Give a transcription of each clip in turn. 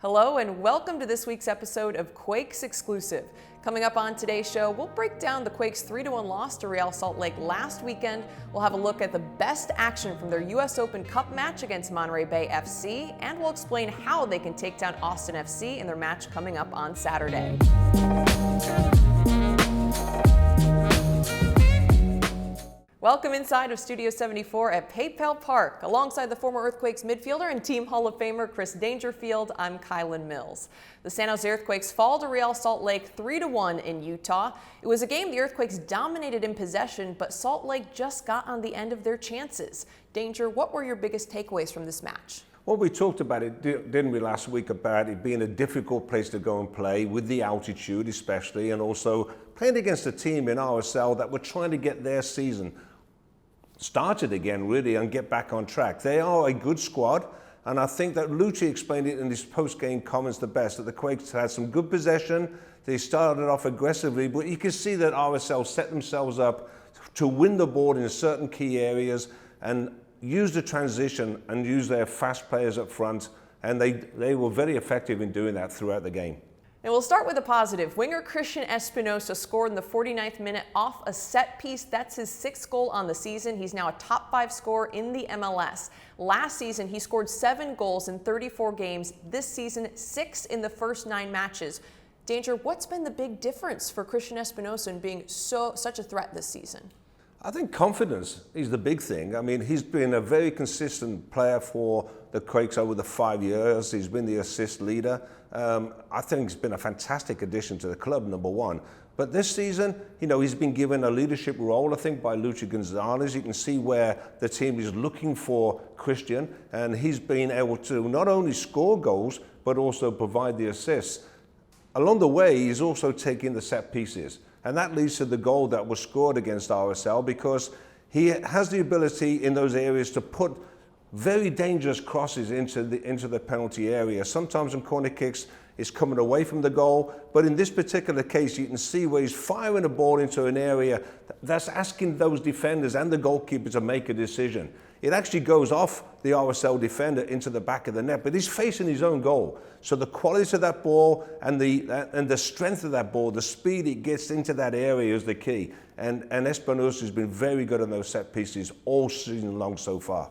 Hello and welcome to this week's episode of Quakes Exclusive. Coming up on today's show, we'll break down the Quakes' 3-1 loss to Real Salt Lake last weekend. We'll have a look at the best action from their U.S. Open Cup match against Monterey Bay FC, and we'll explain how they can take down Austin FC in their match coming up on Saturday. Welcome inside of Studio 74 at PayPal Park. Alongside the former Earthquakes midfielder and Team Hall of Famer Chris Dangerfield, I'm Kylen Mills. The San Jose Earthquakes fall to Real Salt Lake 3-1 in Utah. It was a game the Earthquakes dominated in possession, but Salt Lake just got on the end of their chances. Danger, what were your biggest takeaways from this match? Well, we talked about it, didn't we, last week, about it being a difficult place to go and play, with the altitude especially, and also playing against a team in RSL that were trying to get their season started again, really, and get back on track. They are a good squad, and I think that Lucci explained it in his post-game comments the best, that the Quakes had some good possession. They started off aggressively, but you can see that RSL set themselves up to win the ball in certain key areas and use the transition and use their fast players up front, and they were very effective in doing that throughout the game. And we'll start with a positive. Winger Christian Espinoza scored in the 49th minute off a set piece. That's his 6th goal on the season. He's now a top 5 scorer in the MLS. Last season, he scored 7 goals in 34 games. This season, 6 in the first 9 matches. Danger, what's been the big difference for Christian Espinoza in being such a threat this season? I think confidence is the big thing. I mean, he's been a very consistent player for the Quakes over the 5 years. He's been the assist leader. I think he's been a fantastic addition to the club, number one. But this season, you know, he's been given a leadership role, I think, by Luchi Gonzalez. You can see where the team is looking for Christian, and he's been able to not only score goals, but also provide the assists. Along the way, he's also taking the set pieces. And that leads to the goal that was scored against RSL, because he has the ability in those areas to put very dangerous crosses into the penalty area. Sometimes in corner kicks, it's coming away from the goal. But in this particular case, you can see where he's firing the ball into an area that's asking those defenders and the goalkeeper to make a decision. It actually goes off the RSL defender into the back of the net, but he's facing his own goal. So the quality of that ball and the strength of that ball, the speed it gets into that area is the key. And Espinoza has been very good on those set pieces all season long so far.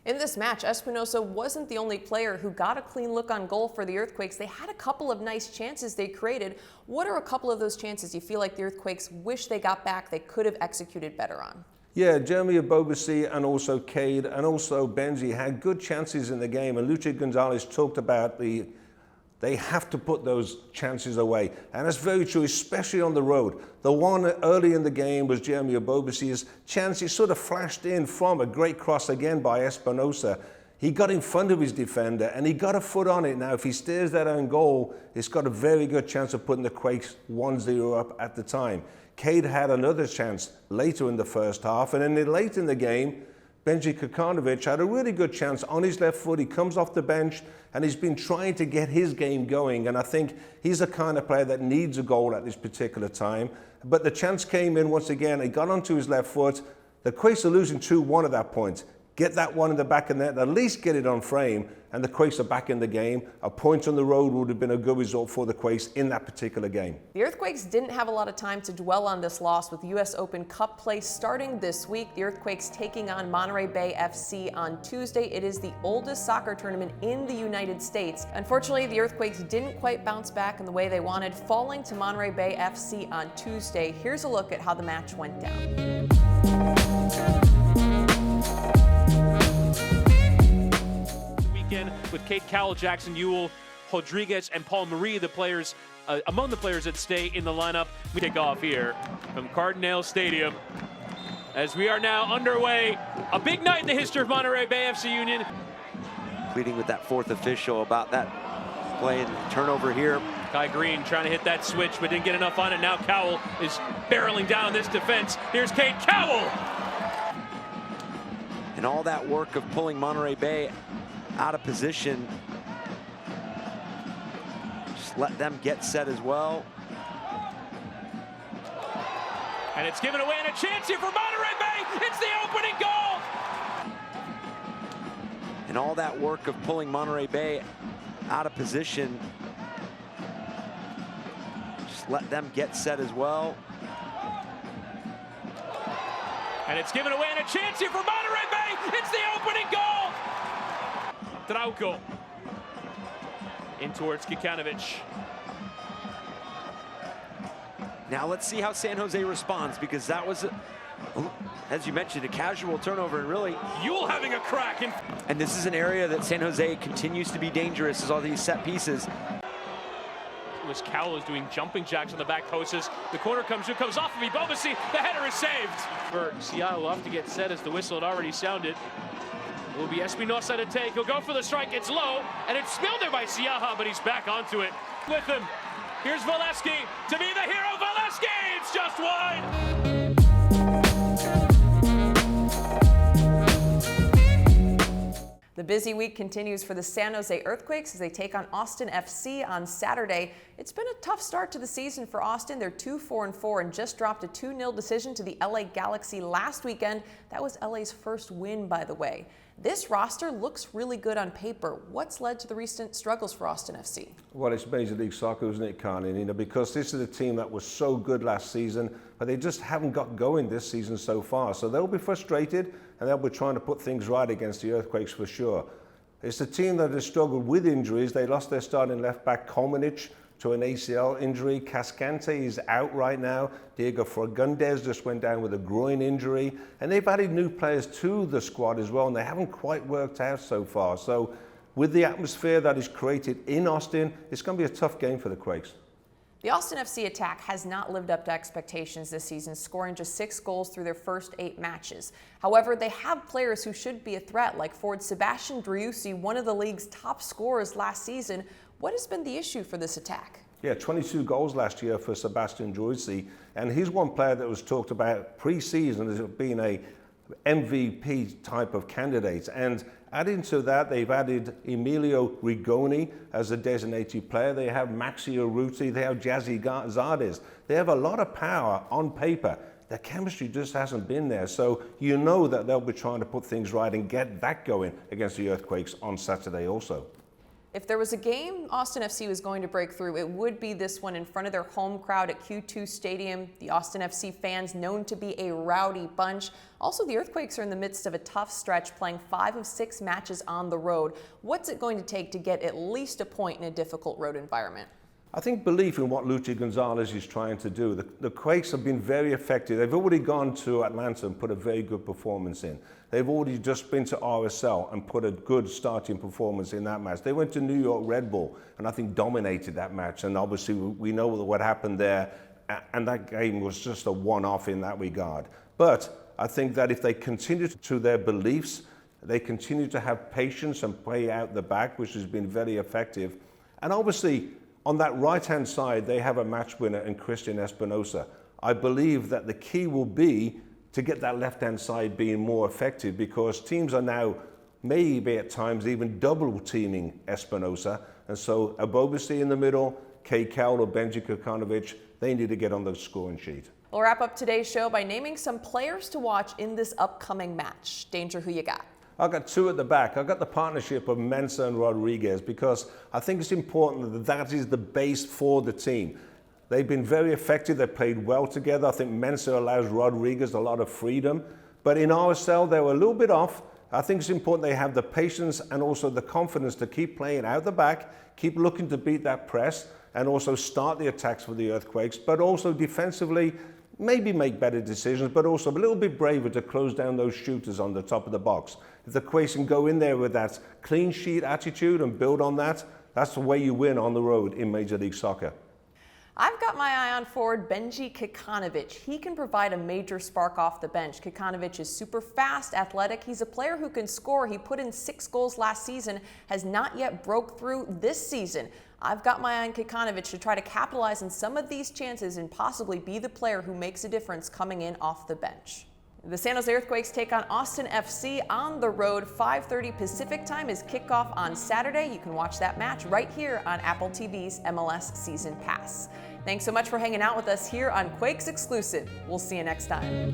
In this match, Espinoza wasn't the only player who got a clean look on goal for the Earthquakes. They had a couple of nice chances they created. What are a couple of those chances you feel like the Earthquakes wish they got back, they could have executed better on? Yeah, Jeremy Abobasi and also Cade and also Benji had good chances in the game, and Luchi Gonzalez talked about they have to put those chances away. And that's very true, especially on the road. The one early in the game was Jeremy Abobasi's chance. He sort of flashed in from a great cross again by Espinoza. He got in front of his defender and he got a foot on it. Now, if he steers that own goal, it's got a very good chance of putting the Quakes 1-0 up at the time. Cade had another chance later in the first half, and then late in the game, Benji Kokanovic had a really good chance on his left foot. He comes off the bench and he's been trying to get his game going, and I think he's the kind of player that needs a goal at this particular time. But the chance came in once again. He got onto his left foot. The Quakes are losing 2-1 at that point. Get that one in the back of the net, at least get it on frame, and the Quakes are back in the game. A point on the road would have been a good result for the Quakes in that particular game. The Earthquakes didn't have a lot of time to dwell on this loss, with U.S. Open Cup play starting this week. The Earthquakes taking on Monterey Bay FC on Tuesday. It is the oldest soccer tournament in the United States. Unfortunately, the Earthquakes didn't quite bounce back in the way they wanted, falling to Monterey Bay FC on Tuesday. Here's a look at how the match went down. With Kate Cowell, Jackson Ewell, Rodriguez, and Paul Marie, the players among the players that stay in the lineup. We take off here from Cardinale Stadium as we are now underway. A big night in the history of Monterey Bay MC Union. Pleading with that fourth official about that play and turnover here. Kai Green trying to hit that switch, but didn't get enough on it. Now Cowell is barreling down this defense. Here's Kate Cowell. And all that work of pulling Monterey Bay out of position, just let them get set as well. And it's given away, and a chance here for Monterey Bay. It's the opening goal. And all that work of pulling Monterey Bay out of position. Just let them get set as well. And it's given away, and a chance here for Monterey Bay. It's the opening goal. Trauco in towards Kikanovic. Now let's see how San Jose responds, because that was, as you mentioned, a casual turnover, and really Yule having a crack. And this is an area that San Jose continues to be dangerous, is all these set pieces. Cowell is doing jumping jacks on the back posts. The corner comes off of Ibomasi. The header is saved. For Seattle will have to get set as the whistle had already sounded. It will be Espinoza to take. He'll go for the strike. It's low, and it's spilled there by Siaha, but he's back onto it. With him, here's Valesky to be the hero. Valesky, it's just wide. The busy week continues for the San Jose Earthquakes as they take on Austin FC on Saturday. It's been a tough start to the season for Austin. They're 2-4-4 and just dropped a 2-0 decision to the LA Galaxy last weekend. That was LA's first win, by the way. This roster looks really good on paper. What's led to the recent struggles for Austin FC? Well, it's Major League Soccer, isn't it, Kylen? You know, because this is a team that was so good last season, but they just haven't got going this season so far. So they'll be frustrated, and they'll be trying to put things right against the Earthquakes for sure. It's a team that has struggled with injuries. They lost their starting left back, Kolmanic, to an ACL injury. Cascante is out right now. Diego Fagundes just went down with a groin injury. And they've added new players to the squad as well, and they haven't quite worked out so far. So with the atmosphere that is created in Austin, it's going to be a tough game for the Quakes. The Austin FC attack has not lived up to expectations this season, scoring just 6 goals through their first 8 matches. However, they have players who should be a threat, like forward Sebastian Driussi, one of the league's top scorers last season. What has been the issue for this attack? Yeah, 22 goals last year for Sebastian Driussi, and he's one player that was talked about pre-season as being a MVP type of candidate. And adding to that, they've added Emilio Rigoni as a designated player. They have Maxi Urruti, they have Jazzy Zardes. They have a lot of power on paper. The chemistry just hasn't been there. So you know that they'll be trying to put things right and get that going against the Earthquakes on Saturday also. If there was a game Austin FC was going to break through, it would be this one in front of their home crowd at Q2 Stadium. The Austin FC fans known to be a rowdy bunch. Also, the Earthquakes are in the midst of a tough stretch, playing 5 of 6 matches on the road. What's it going to take to get at least a point in a difficult road environment? I think belief in what Luchi Gonzalez is trying to do. The Quakes have been very effective. They've already gone to Atlanta and put a very good performance in. They've already just been to RSL and put a good starting performance in that match. They went to New York Red Bull and I think dominated that match. And obviously we know what happened there. And that game was just a one-off in that regard. But I think that if they continue to their beliefs, they continue to have patience and play out the back, which has been very effective. And obviously, on that right-hand side, they have a match winner in Christian Espinoza. I believe that the key will be to get that left-hand side being more effective, because teams are now maybe at times even double-teaming Espinoza. And so Abobasi in the middle, Kay Cowell or Benji Kikanovic, they need to get on the scoring sheet. We'll wrap up today's show by naming some players to watch in this upcoming match. Danger, who you got? I've got 2 at the back. I've got the partnership of Mensah and Rodriguez, because I think it's important that that is the base for the team. They've been very effective. They've played well together. I think Mensah allows Rodriguez a lot of freedom. But in RSL, they were a little bit off. I think it's important they have the patience and also the confidence to keep playing out the back, keep looking to beat that press, and also start the attacks for the Earthquakes, but also defensively, maybe make better decisions, but also a little bit braver to close down those shooters on the top of the box. If the Quakes can go in there with that clean sheet attitude and build on that, that's the way you win on the road in Major League Soccer. I've got my eye on forward Benji Kikanovic. He can provide a major spark off the bench. Kikanovic is super fast, athletic. He's a player who can score. He put in 6 goals last season, has not yet broke through this season. I've got my eye on Kikanovic to try to capitalize on some of these chances and possibly be the player who makes a difference coming in off the bench. The San Jose Earthquakes take on Austin FC on the road. 5:30 Pacific time is kickoff on Saturday. You can watch that match right here on Apple TV's MLS Season Pass. Thanks so much for hanging out with us here on Quakes Exclusive. We'll see you next time.